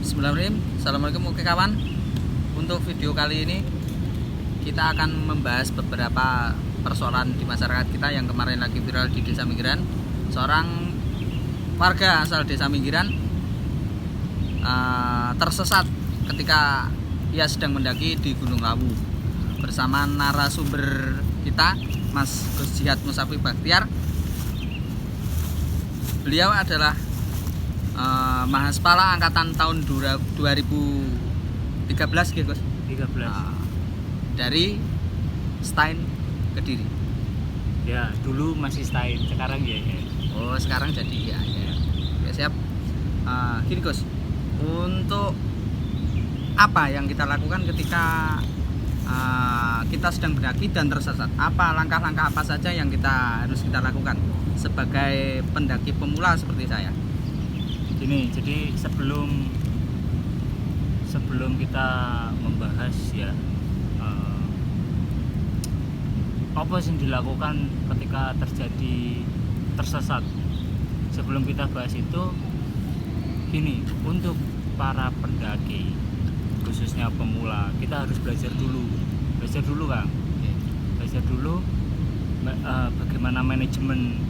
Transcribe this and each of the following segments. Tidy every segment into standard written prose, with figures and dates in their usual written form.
Bismillahirrahmanirrahim. Assalamualaikum oke kawan. Untuk video kali ini kita akan membahas beberapa persoalan di masyarakat kita yang kemarin lagi viral di Desa Minggiran. Seorang warga asal Desa Minggiran tersesat ketika ia sedang mendaki di Gunung Lawu bersama narasumber kita Mas Gus Jihad Musafi Bakhtiar. Beliau adalah Mahaspala angkatan tahun 2013 gitu Gus. 13. Dari Stein Kediri. Ya, dulu masih Stein, sekarang ya. Oh, sekarang jadi ya. Ya siap. Gini Gus, untuk apa yang kita lakukan ketika kita sedang mendaki dan tersesat? Apa langkah-langkah apa saja yang harus kita lakukan sebagai pendaki pemula seperti saya? Gini, jadi sebelum kita membahas ya apa yang dilakukan ketika terjadi tersesat, sebelum kita bahas itu, gini, untuk para pendaki khususnya pemula, kita harus belajar dulu Kang. Belajar dulu bagaimana manajemen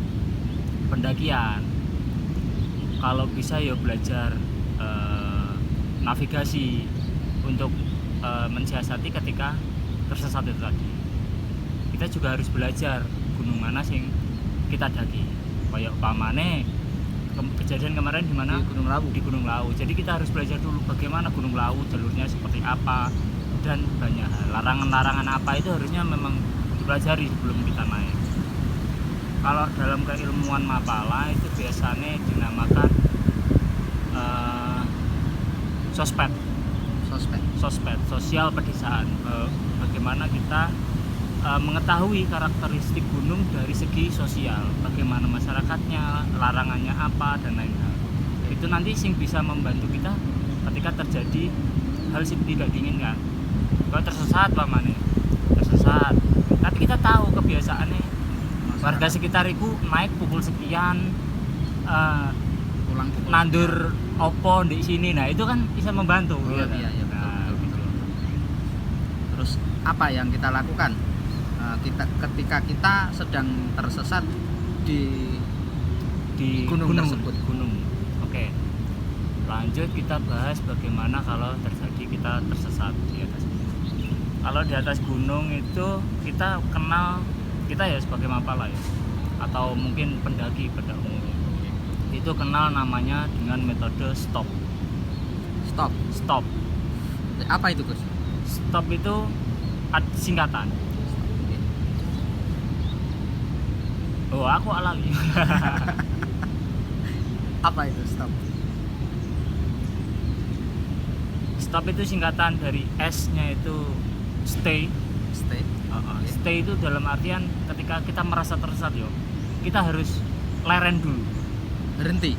pendakian. Kalau bisa ya belajar navigasi untuk mensiasati ketika tersesat itu tadi. Kita juga harus belajar gunung mana sing kita daki. Kayak pamane kejadian kemarin di mana? Di Gunung Lawu. Jadi kita harus belajar dulu bagaimana Gunung Lawu, jalurnya seperti apa, dan banyak hal. Larangan-larangan apa itu harusnya memang dipelajari sebelum kita naik. Kalau dalam keilmuan Mapala itu biasanya dinamakan sosped, sosial pedesaan. Bagaimana kita mengetahui karakteristik gunung dari segi sosial, bagaimana masyarakatnya, larangannya apa, dan lain-lain. Itu nanti sing bisa membantu kita ketika terjadi hal yang tidak diinginkan. Kalau tersesat tersesat, tapi kita tahu kebiasaannya warga sekitar itu naik pukul sekian, pulang nandur opo di sini, nah itu kan bisa membantu. Iya, betul. Terus apa yang kita lakukan ketika kita sedang tersesat di gunung tersebut? Oke. Lanjut kita bahas bagaimana kalau terjadi kita tersesat di atas gunung. Kalau di atas gunung itu kita kenal, kita ya sebagai Mapala ya, atau mungkin pendaki pada umumnya, itu kenal namanya dengan metode stop. Apa itu Gus? Stop itu singkatan. Oh, aku alami. Apa itu stop? Stop itu singkatan dari S-nya itu stay. Stay itu dalam artian ketika kita merasa tersesat kita harus leren dulu. Berhenti.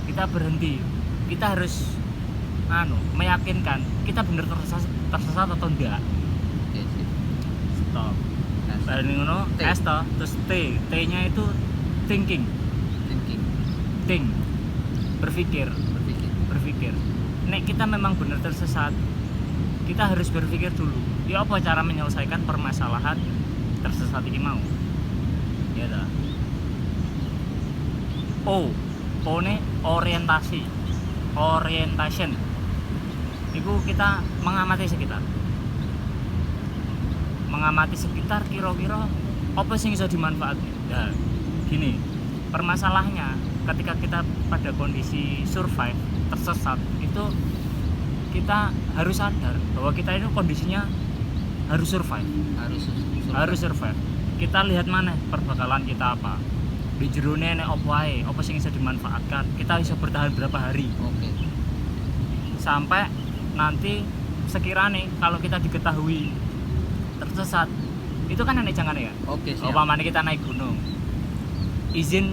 Kita berhenti. Kita harus meyakinkan kita benar tersesat atau enggak. Stop. Bareng ngono S terus T. T-nya itu thinking. Berpikir. Nek kita memang benar tersesat, kita harus berpikir dulu. Ya apa cara menyelesaikan permasalahan tersesat ini mau? Ya dah. O ne orientation. Itu kita mengamati sekitar kira-kira apa sih yang bisa dimanfaatkan. Nah, gini, permasalahannya ketika kita pada kondisi survive, tersesat, itu kita harus sadar bahwa kita itu kondisinya harus survive. Kita lihat mana perbekalan kita apa. Di jerone nek opo ae, apa sing bisa dimanfaatkan. Kita bisa bertahan berapa hari. Sampai nanti sekiranya kalau kita diketahui tersesat, itu kan aneh jangan ya. Siap. Umpamanya kita naik gunung. Izin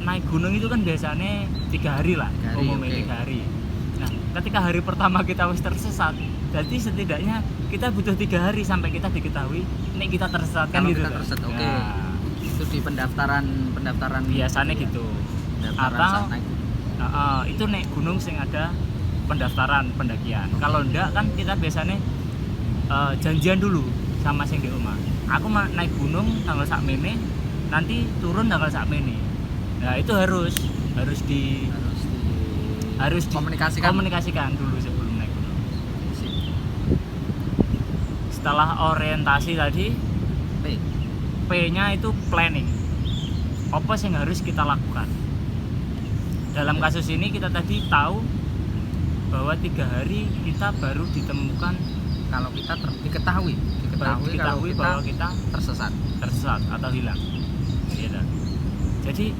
naik gunung itu kan biasanya 3 hari lah, umumnya 3 hari. Nah, ketika hari pertama kita wis tersesat, jadi setidaknya kita butuh 3 hari sampai kita diketahui nek kita tersesat kan gitu. Itu di pendaftaran biasanya gitu. Atau itu naik gunung sing ada pendaftaran pendakian. Kalau ndak kan kita biasanya janjian dulu sama sing di omah. Aku naik gunung tanggal sakmene, nanti turun tanggal sakmene. Nah, itu harus komunikasikan dulu sebelum naik gunung. Setelah orientasi tadi, P-nya itu planning. Apa yang harus kita lakukan? Dalam kasus ini kita tadi tahu bahwa 3 hari kita baru ditemukan kalau kita diketahui kalau kita bahwa kita tersesat atau hilang. Ya, jadi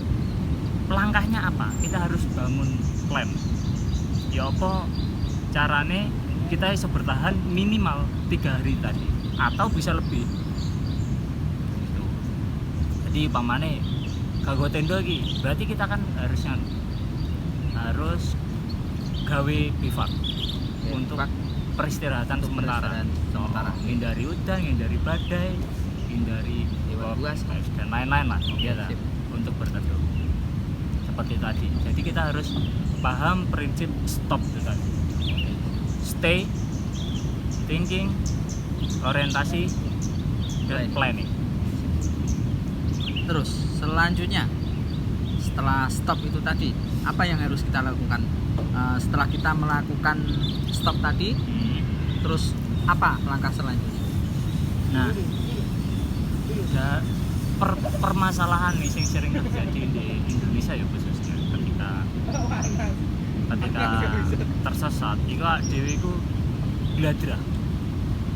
langkahnya apa? Kita harus bangun plan. Ya apa carane kita bisa bertahan minimal 3 hari tadi atau bisa lebih. Gitu. Jadi pamane kanggo tenda iki, berarti kita kan harus gawe bivak untuk peristirahatan sementara. Hindari hujan, hindari badai, hindari buas dan lain-lain lah, ya tak? Untuk berteduh. Seperti tadi. Jadi kita harus paham prinsip stop itu tadi. Stay, thinking, orientasi, dan planning. Terus selanjutnya setelah stop itu tadi, apa yang harus kita lakukan? Setelah kita melakukan stop tadi, terus apa langkah selanjutnya? Nah, permasalahan nih yang sering terjadi di Indonesia ya khususnya ketika tersesat, itu dhewe iku gladrah.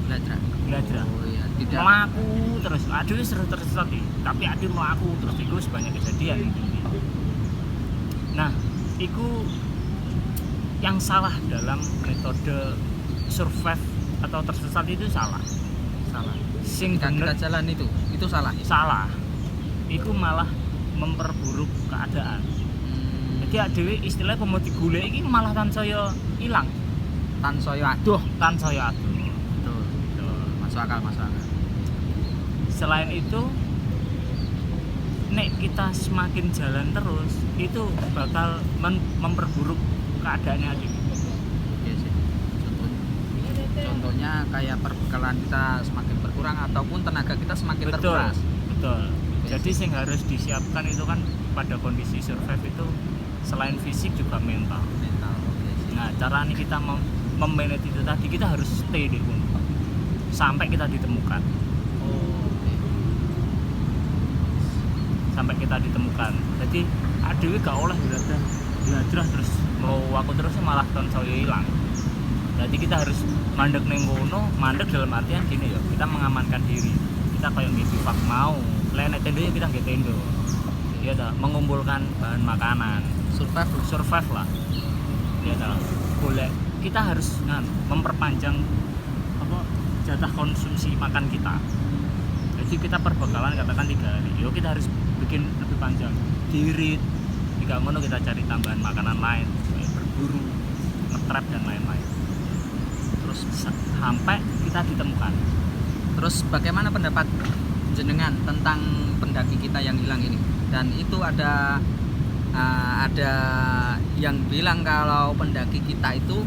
Oh, iya. Tidak Melaku terus, aduh seru tersesat nih, tapi aduh melaku terus itu banyak kejadian ini. Nah, itu yang salah dalam metode survive atau tersesat itu salah. Sing bener jalan itu salah. Iku malah memperburuk keadaan. Jadi adewe istilah pemoti gule iki malah tansaya ilang. Tansaya aduh. Betul. Masuk akal. Selain itu, nek kita semakin jalan terus, itu bakal memperburuk keadaannya adewe. Contohnya kayak perbekalan kita semakin berkurang ataupun tenaga kita semakin terkuras. Betul. Jadi yang harus disiapkan itu kan pada kondisi survive itu selain fisik juga mental. Nah, cara ini kita memanage itu tadi, kita harus stay di gunung sampai kita ditemukan. Sampai kita ditemukan. Jadi adewe gak oleh gladrah terus mau aku terus malah tansaya hilang. Jadi kita harus mandek ning kono, mandek dalam artian gini ya, kita mengamankan diri. Kita kayak bivak mau, nek tenda kita nggih tenda. Ya ta, mengumpulkan bahan makanan, survive lah. Ya ta, boleh kita harus memperpanjang jatah konsumsi makan kita. Jadi kita perbekalan katakan 3 hari. Yo kita harus bikin lebih panjang. Dirit, jika ngono kita cari tambahan makanan lain, berburu, ngetrap dan lain-lain. Terus sampai kita ditemukan. Terus bagaimana pendapat jenengan tentang pendaki kita yang hilang ini? Dan itu ada yang bilang kalau pendaki kita itu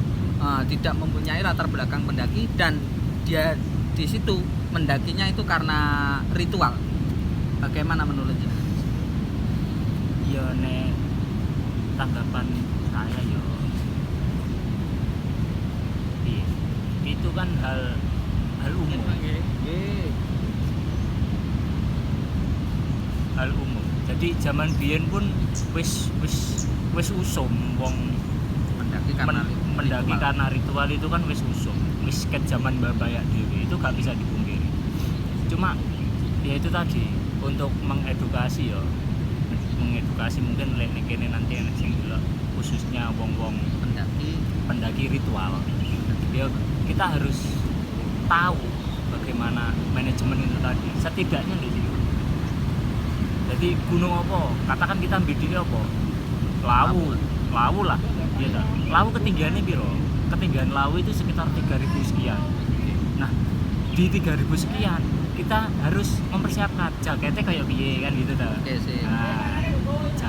tidak mempunyai latar belakang pendaki dan dia di situ mendakinya itu karena ritual. Bagaimana menurut jenengan? Ya nek tanggapan saya ya itu kan hal umum. Hal umum. Jadi zaman biyen pun wis usum wong mendaki karena ritual itu kan wis usum. Wis ket zaman babayak dhewe itu gak bisa dipungkiri. Cuma ya itu tadi untuk mengedukasi mungkin lek kene nanti enek sing delok khususnya wong-wong pendaki ritual. Ya kita harus tahu bagaimana manajemen itu tadi. Setidaknya di situ. Jadi gunung apa? Katakan kita bidik apa? Lawu lah. Iya tak? Lawu ketinggiannya piro? Ketinggian Lawu itu sekitar 3000 sekian. Nah, di 3000 sekian kita harus mempersiapkan jaketnya kayak piye kan gitu ta. Oke sih. Nah,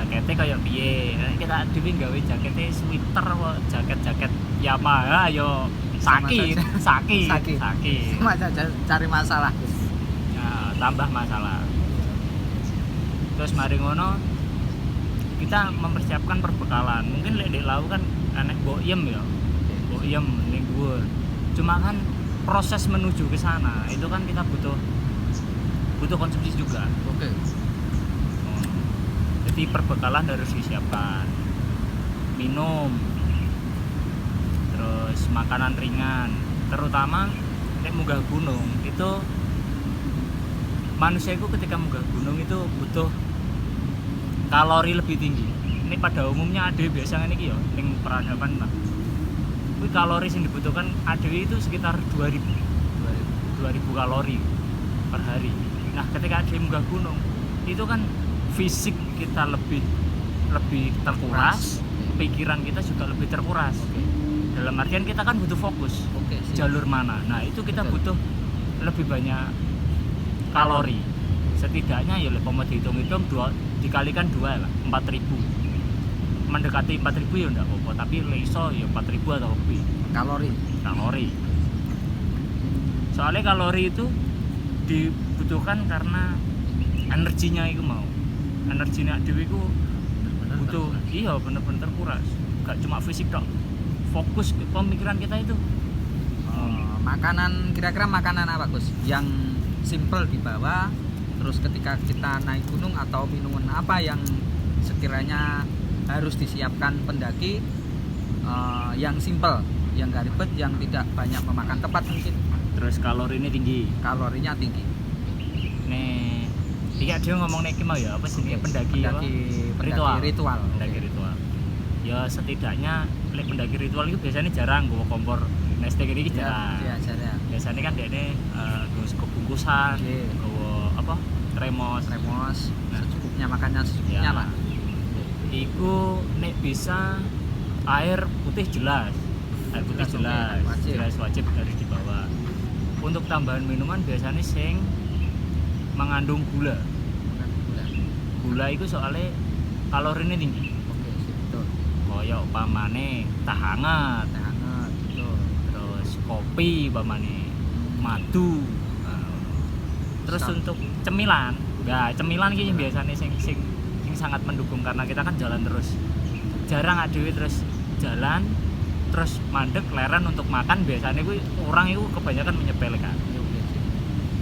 jaketnya kayak piye. Kita dhewe gawe jaketnya sweater kok, jaket-jaket Yamaha yo sakit. Sakit. Cuma cari masalah. Nah, tambah masalah. Terus mari ngono kita mempersiapkan perbekalan. Mungkin lek ndek lau kan enek boyem ya. Boyem ning dhuwur. Cuma kan proses menuju ke sana itu kan kita butuh konsumsi juga. Oke. Jadi perbekalan harus disiapkan. Minum. Terus makanan ringan, terutama nek munggah gunung itu manusia itu ketika munggah gunung itu butuh kalori lebih tinggi. Ini pada umumnya ada biasa ngene iki ya ning peradaban lah. Kuwi kalori yang dibutuhkan ADW itu sekitar 2000 kalori per hari. Nah, ketika ADW munggah gunung itu kan fisik kita lebih terkuras, pikiran kita juga lebih terkuras. Dalam artian kita kan butuh fokus. Jalur mana? Nah, itu kita butuh lebih banyak kalori. Setidaknya ya mau dihitung-hitung dikalikan 2 lah, 4000. Mendekati 4000 ya enggak apa-apa, tapi iso ya 4000 atau lebih kalori. Soalnya kalori itu dibutuhkan karena energinya itu mau. Energinya dhewe iku butuh bener-bener terkuras. Gak cuma fisik tok. Fokus pemikiran kita itu. Makanan, kira-kira makanan apa Gus yang simple dibawa, terus ketika kita naik gunung, atau minuman apa yang sekiranya harus disiapkan pendaki, yang simple, yang gak ribet, yang tidak banyak memakan tempat mungkin, terus kalorinya tinggi. Nih iya dia ngomong nek mau ya apa sih pendaki ritual. Ya setidaknya lek pendaki ritual itu biasanya jarang bawa kompor nestek ini jarang. Jarang. Biasanya kan dia bawa sego bungkusan, bawa apa? Tremos. Nah, secukupnya, makannya secukupnya Pak. Iku nek bisa air putih jelas. Jelas wajib harus dibawa. Untuk tambahan minuman biasanya sing mengandung gula. Gula itu soalnya kalorinya tinggi. Koyok pamane teh hangat, betul. Terus kopi pamane, madu. Terus untuk cemilan, cemilan ini biasanya sing sangat mendukung karena kita kan jalan terus. Jarang adewe terus jalan terus mandek leren untuk makan, biasanya orang itu kebanyakan menyepelekan.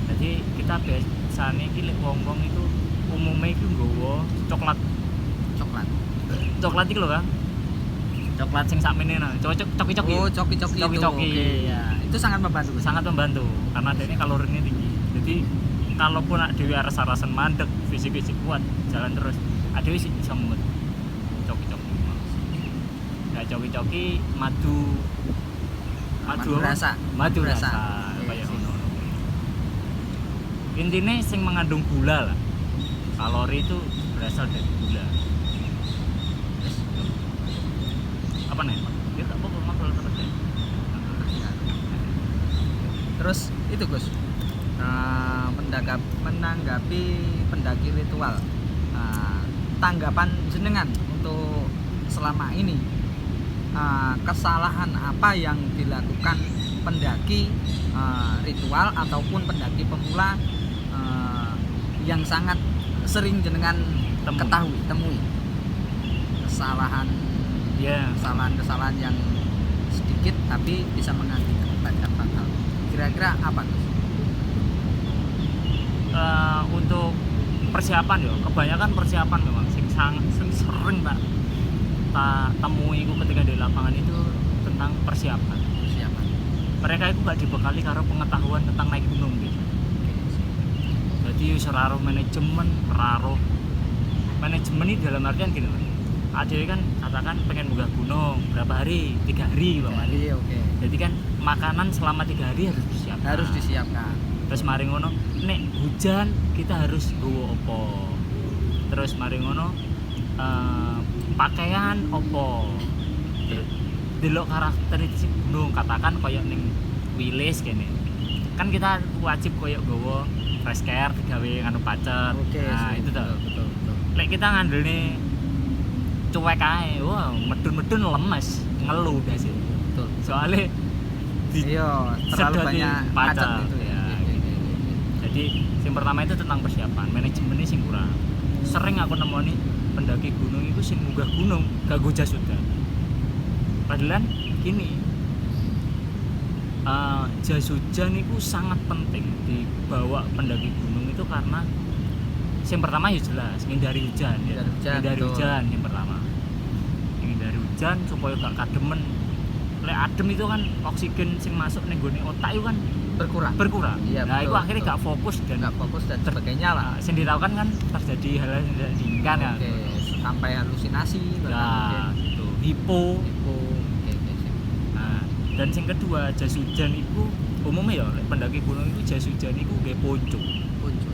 Jadi kita biasanya iki lek wong-wong itu umumnya itu nggawa coklat iki lho Kang. Coklat sing sakmene nah, coki-coki. Oh, coki-coki. Ya. Itu sangat membantu. Karena ini kalorinya tinggi. Jadi kalaupun dhewe rasa-rasan mandek, fisik kuat, jalan terus, dhewe sih bisa mumet. Coki-coki. Ya coki-coki madu rasa. Kayak ngono. Intine sing mengandung gula lah. Kalori itu berasal dari gula. Apa nih? Kita apa masalah terus. Terus itu Gus, menanggapi pendaki ritual, tanggapan jenengan untuk selama ini, kesalahan apa yang dilakukan pendaki ritual ataupun pendaki pemula yang sangat sering jenengan temui kesalahan yang sedikit tapi bisa mengakibatkan banyak hal. Kira-kira apa Gus? Untuk persiapan ya, kebanyakan persiapan memang sing sering tak temui ketika di lapangan itu tentang persiapan. Mereka itu gak dibekali karo pengetahuan tentang naik gunung gitu. Jadi seraro manajemen ini dalam artian gini loh. Adewe kan katakan pengen munggah gunung berapa hari? 3 hari Bang. Oke. Jadi kan makanan selama 3 hari harus disiapkan. Terus mari ngono, nek hujan kita harus nggawa apa? Terus mari ngono pakaian apa? Delok karakteristik gunung, katakan koyo ning Wilis kene. Kan kita wajib koyo nggawa fresh care digawe nganu pacet. Oke, nah, itu tuh. Betul. Lek kita ngandelne cuek ae. Wah, medun-medun lemes, ngeluh dah sih. Betul. Soalnya Iya, terlalu sedoti banyak macet. macet itu ya. Jadi yang pertama itu tentang persiapan, manajemennya sing kurang. Sering aku nemoni pendaki gunung itu sing munggah gunung gak go jas hujan. Padahal gini, jas hujan itu sangat penting dibawa pendaki gunung itu karena yang pertama ya jelas menghindari hujan ya. Menghindari hujan yang pertama. Menghindari hujan supaya gak kademen. Lek adem itu kan oksigen sing masuk ning gone otak itu kan berkurang. Iya, Nah, betul, itu akhirnya betul. gak fokus dan sebagainya lah. Yang ditahukan kan terjadi hal-hal yang tidak diinginkan ya. Oke, sampai halusinasi Ya, itu hipo. Oke, sip. Nah, dan yang kedua jas hujan itu umumnya ya lek pendaki gunung itu jas hujan itu nggih ponco.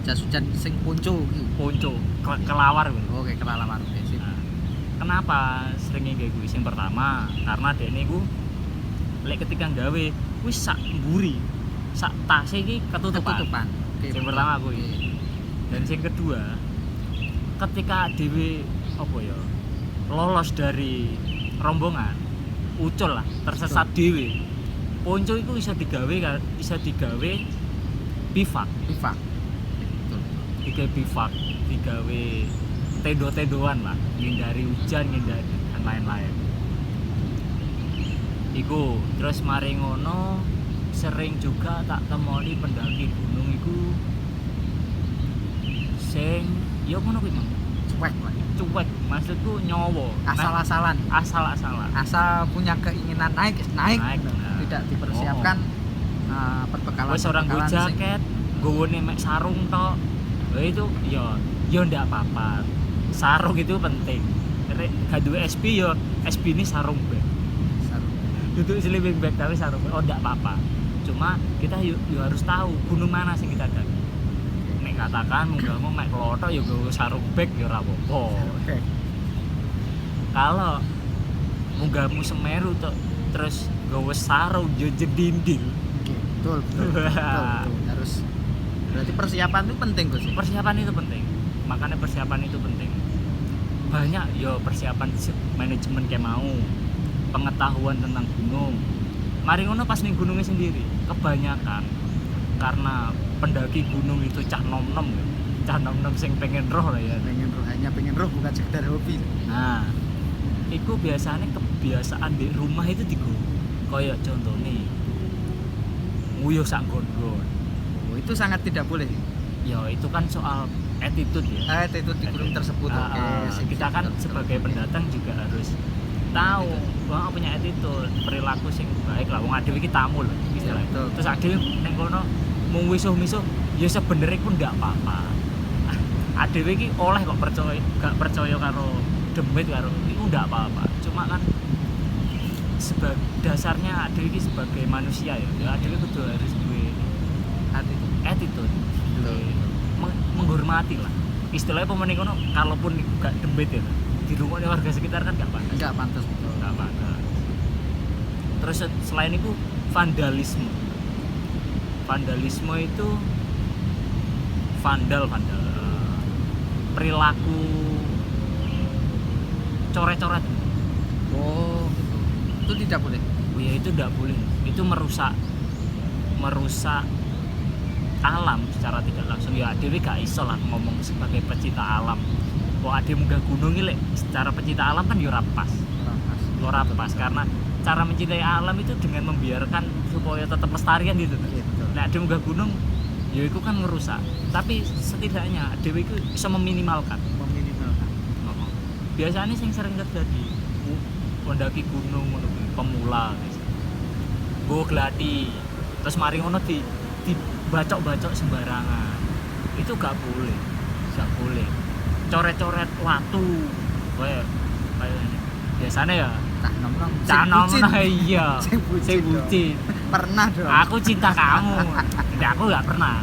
Jas hujan sing ponco iki. Ponco kelawar gitu. Oke, kelalaman. Oke, sip. Nah, kenapa seringnya kayak gue? Yang pertama karena dekne iku lek ketika gawe wis sak mburi, sak tase iki ketutupan. Oke, Yang pertama aku ini. Dan yang kedua, ketika dhewe apa ya? Lolos dari rombongan, ucul lah, tersesat dhewe. Ponco itu bisa digawe bivak. Betul. Digawe bivak, digawe tendo-tendoan lah, ngindari hujan, ngindari dan lain-lain. Iku terus mari ngono sering juga tak temoni pendaki gunung iku sing ya ngono kuwi Mang. Cuek, maksudku nyowo. Asal-asalan. Asal-asalan. Asal punya keinginan naik. Nah. Tidak dipersiapkan perbekalan. Wis orang nggo jaket, nggone mek sarung tok. Lha itu ya ndak apa-apa. Sarung itu penting. Nek gak duwe SP ya SP ini sarung bag. Duduk sleeping bag tapi sarung bag. Oh ndak apa-apa. Cuma kita yuk harus tahu gunung mana sing kita daki. Nek katakan munggahmu mek klothok ya nggo sarung bag ya ora apa-apa. Oke. Kalau munggahmu Semeru tok terus nggawe sarung yo jedindil. Oke, betul. Harus berarti persiapan itu penting Gus. Persiapan itu penting. Makanya persiapan itu penting. Banyak yo persiapan manajemen kayak mau, pengetahuan tentang gunung. Mari ngono pas ning gunungnya sendiri, kebanyakan karena pendaki gunung itu cah nom-nom ya. Cah nom-nom sing pengen roh lah ya. Pengen roh bukan sekedar hobi. Nah, itu biasanya kebiasaan di rumah itu digo. Kayak contohnya nguyuh sak gon-gon. Oh, itu sangat tidak boleh. Ya itu kan soal attitude ya. Itu di gunung tersebut. Kita kan sebagai pendatang juga harus tahu bahwa punya attitude, perilaku sing baik lah. Wong adewe iki tamu lho istilahnya. Ya, terus adewe ning kono mung wisuh-wisuh ya sebenarnya pun ndak apa-apa. Adewe iki oleh kok gak percaya karo demit karo iku ndak apa-apa. Cuma kan dasarnya adewe iki sebagai manusia ya adewe kudu harus duwe attitude. Menghormati lah. Istilahnya pemain kono kalaupun gak demit ya di rumah warga sekitar kan gak pantas. Betul. Gak pantas. Terus selain itu vandalisme itu vandal perilaku coret-coret. Oh gitu. Itu tidak boleh. Oh ya itu tidak boleh. Itu merusak alam secara tidak langsung. Ya adewe gak iso lah ngomong sebagai pecinta alam. Wah ade munggah gunung iki lek secara pecinta alam kan ya ora pas karena cara mencintai alam itu dengan membiarkan supaya tetap lestari kan gitu. Nek ade munggah gunung ya itu kan ngerusak. Tapi setidaknya adewe iku bisa meminimalkan. Biasanya sing sering terjadi pendaki gunung ngono kuwi pemula guys. Go gladi terus mari ngono dibacok-bacok sembarangan. Itu gak boleh. Coret-coret watu kayak ini biasanya ya cah nom-nom iya sing bucin pernah dong aku cinta kamu tapi aku gak pernah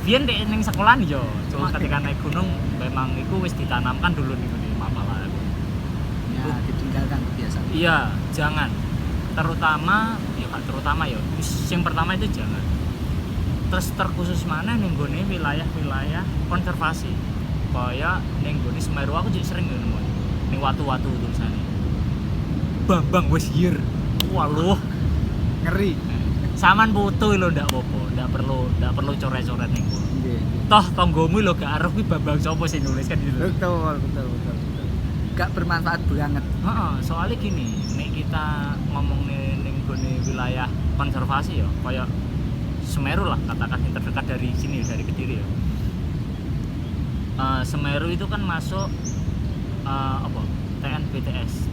biyen ning sekolah yo cuma ketika naik gunung memang itu wis ditanamkan dulu nih di Mapalah ya ditinggalkan kebiasaan iya jangan terutama yang pertama itu jangan terus terkhusus mana ning gone wilayah konservasi kayak ning gone Semeru aku juga sering nemu ning watu-watu tulisane. Bambang wis here. Waluh, Ngeri. saman foto lho ndak apa-apa, ndak perlu coret-coret ning kono. Nggih. Toh tanggomu lho gak arep kuwi Bambang sapa sing nulis kan gitu. Betul. Gak bermanfaat banget. Heeh, soalnya gini, nek kita ngomongin ning gone wilayah konservasi ya, kayak Semeru lah katakan yang terdekat dari sini dari Kediri ya. Semeru itu kan masuk TNBTS,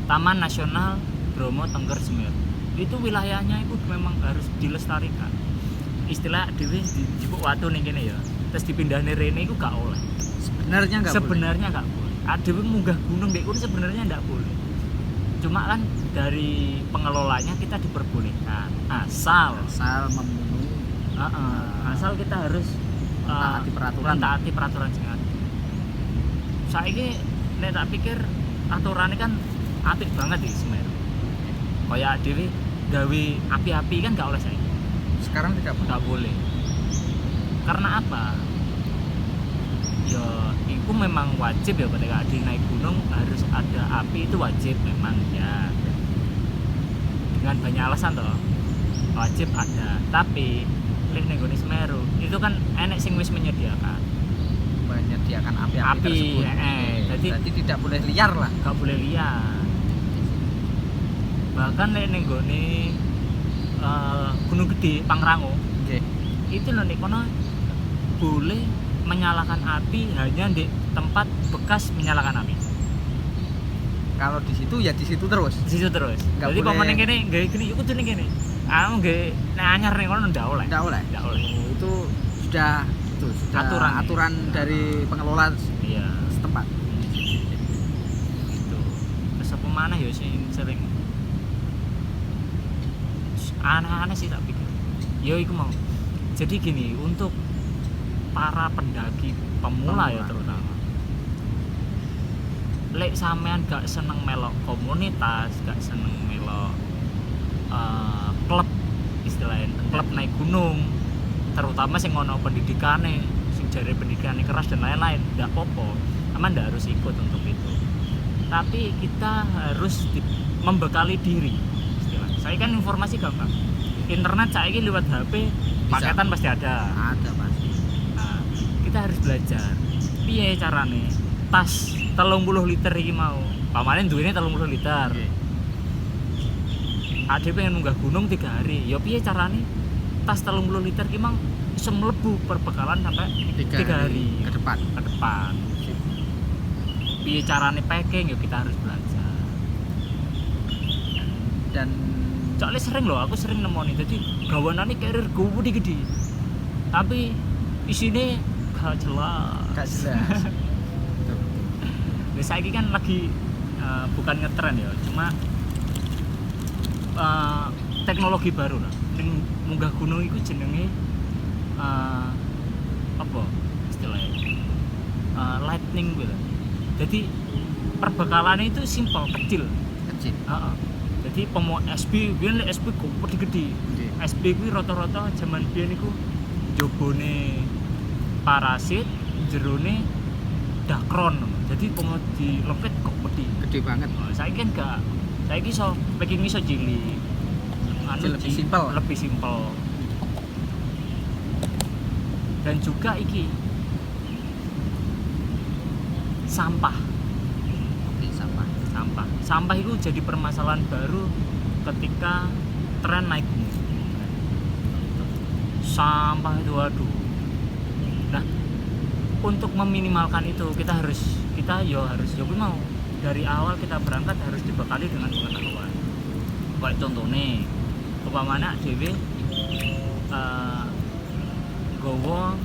Taman Nasional Bromo Tengger Semeru. Itu wilayahnya itu memang harus dilestarikan. Istilah dhewe dijupuk watu ning kene ya. Terus dipindahne rene iku gak oleh. Sebenarnya gak boleh. Dhewe munggah gunung ndek kono sebenarnya ndak boleh. Cuma kan dari pengelolanya kita diperbolehkan asal memenuhi asal kita harus mentaati peraturan sing ada. Saiki nek tak pikir aturannya kan apik banget di Semeru. Kayak dhewe gawe api-api kan gak oleh saiki. Sekarang tidak boleh. Karena apa? Ya itu memang wajib ya ketika di naik gunung harus ada api, itu wajib memang ya. Dengan banyak alasan toh. Wajib ada. Tapi lek ning gone Semeru itu kan enek sing wis menyediakan api-api tersebut. Jadi tidak boleh liar lah. Gak boleh liar. Bahkan lek ning gone Gunung Gede Pangrango. Nggih. Itu lho nek kono boleh menyalakan api hanya di tempat bekas menyalakan api. Kalau di situ ya di situ terus. Di situ terus. Jadi pamane kene gawe gini iku kudu ning kene. Anu gawe nek anyar ning kono ndak oleh. Ndak oleh. Itu sudah aturan dari pengelola setempat. Gitu. Terus apa maneh ya sing sering aneh-aneh sih tak pikir. Ya iku mau. Jadi gini, untuk para pendaki pemula ya terutama, lek sampean gak seneng melok komunitas, gak seneng melok klub, istilahnya klub naik gunung, terutama sing ono pendidikane, sing jare pendidikane keras dan lain-lain, ndak apa-apa, aman ndak harus ikut untuk itu. Tapi kita harus membekali diri, istilahnya. Saya kan informasi gampang, internet saiki lewat HP, paketan pasti ada pasti. Kita harus belajar piye carane tas 30 liter iki mau pamane duwene 30 liter. Ade pengen munggah gunung 3 hari ya piye carane tas 30 liter iki mang iso mlebu perbekalan sampai 3 hari ke depan. Piye carane packing ya kita harus belajar. Dan soalnya aku sering nemoni jadi gawanane carrier gede tapi isine gak jelas. Nah, saiki kan lagi bukan ngetren ya, cuma teknologi baru lah. Ning munggah gunung itu jenenge apa istilahnya? Lightning gitu. Jadi perbekalannya itu simpel, kecil. Jadi pemo SB, biyen lek SB gede. SB kuwi rata-rata jaman biyen iku jobone parasit, jerone dakron. Jadi pemo dilempit kok gede banget. Saiki kan gak. Saiki iso packing iso cilik. Lebih simpel. Dan juga iki sampah. Sampah itu jadi permasalahan baru ketika tren naik gunung. Sampah itu aduh. Nah, untuk meminimalkan itu kita harus mau dari awal kita berangkat harus dibekali dengan pengetahuan. Kayak contohnya, umpamanya dhewe gowo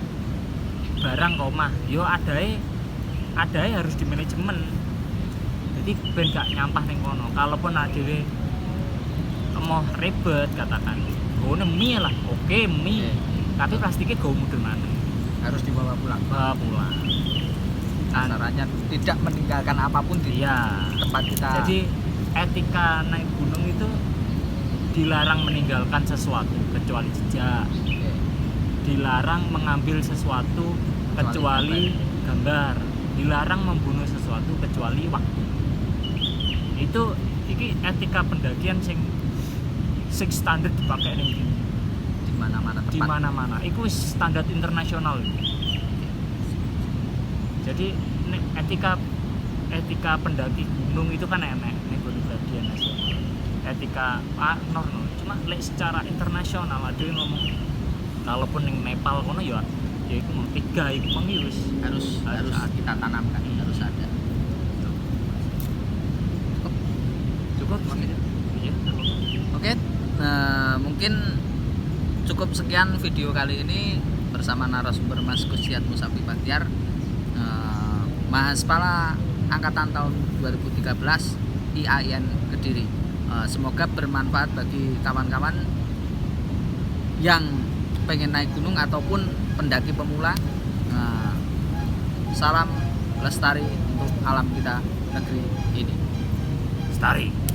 barang ke omah, yo adae harus di manajemen. Jadi ben gak nyampah ning kono. Kalaupun dhewe mau ribet katakan, gowo mie lah, oke mie. Tapi plastiknya gowo mudun maneh. Harus dibawa pulang. Caranya tidak meninggalkan apapun di tempat kita. Jadi etika naik gunung itu dilarang meninggalkan sesuatu kecuali jejak. Dilarang mengambil sesuatu kecuali gambar. Dilarang membunuh sesuatu sesuatu kecuali waktu. Itu iki etika pendakian sing standar dipakai ning Di mana-mana di tempat. mana-mana. Iku wis standar internasional. Jadi etika pendaki gunung itu kan enek ning bagian nasional. Etika normal. Cuma secara internasional ada yang ngomong kalaupun ning Nepal kono ya iku mau 3 iku wis harus kita tanamkan, harus ada. cukup gitu. Iya, cukup. Oke, mungkin cukup sekian video kali ini bersama narasumber Mas Kusiat Musafi Bahtiar, Mahaspala Angkatan tahun 2013 IAIN Kediri. Semoga bermanfaat bagi kawan-kawan yang pengen naik gunung ataupun pendaki pemula. Salam lestari untuk alam kita negeri ini. Lestari.